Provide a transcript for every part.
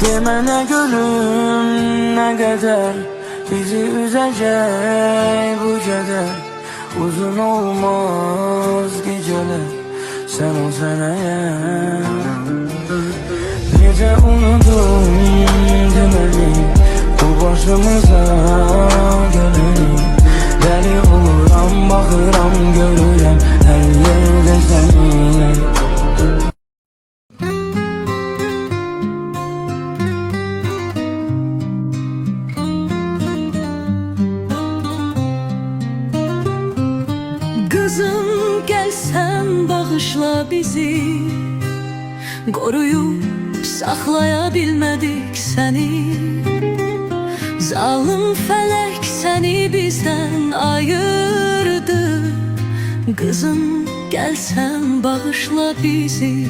Deme ne gülüm ne kadar bizi üzecek bu keder. Uzun olmaz geceler sen olsan eğer. Gece unuttum demeli bu başımıza geleni. Deli oluram bakıram görürem her yerde seni. Kızım gel sen bağışla bizi, koruyup saklayabilmedik seni. Zalim felek seni bizden ayırdı. Kızım gel sen bağışla bizi.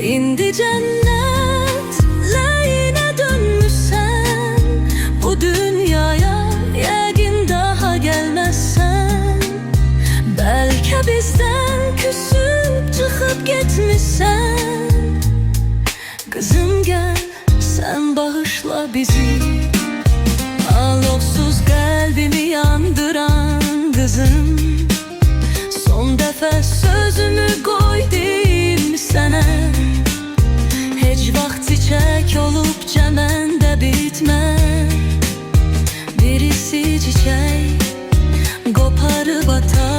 İndi cennetleyine dönmüşsen, bu dünyaya yegin daha gelmezsen. Belki bizden küsüp çıkıp gitmişsen. Kızım gel sen bağışla bizi. Alovsuz kalbimi yandıran kızım, son defa sözümü koydum sana. Hiç vaxt çiçek olup cəməndə bitmə. Birisi çiçek koparıp atar.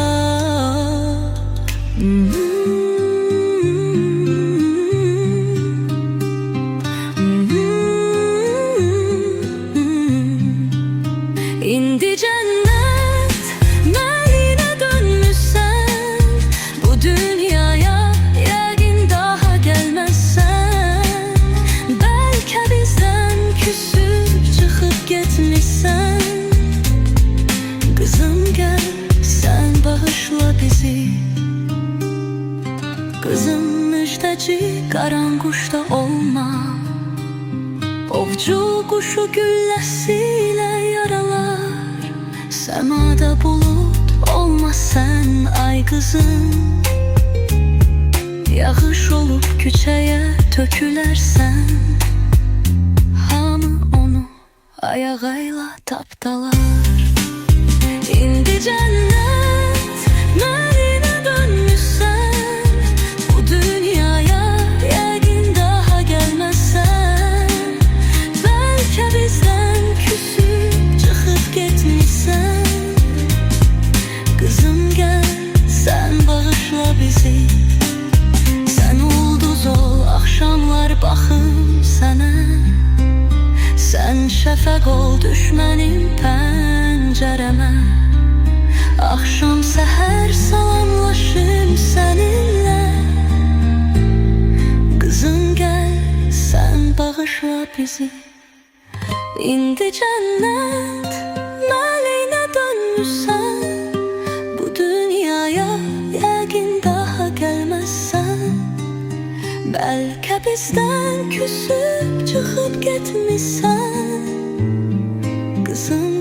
İndi cennet meline dönmüşsen, bu dünyaya yegin daha gelmezsen. Belki bizden küsüp çıkıp gitmişsen. Kızım gel sen bağışla bizi. Kızım müjdeci karanquşda olma. Ovcu kuşu güllesiyle yaralar. Semada bulut olma sen ay kızım. Yağış olup küçeye tökülersen. Hamı onu ayağıyla tapdalar. İndi cennet meline dönmüşsen, bu dünyaya yegin daha gelmezsen. Belki bizden küsüp çıkıp gitmişsen. Kızım gel sen bağışla bizi. Sen ulduz ol akşamlar baxım sənə. Sen şəfəq ol düşmənim pəncərəmə. Akşam seher salamlaşım seninle. Kızım gel sen bağışla bizi. İndi cennet meline dönmüşsen, bu dünyaya yegin daha gelmezsen. Belki bizden küsüp çıkıp gitmişsen. Kızım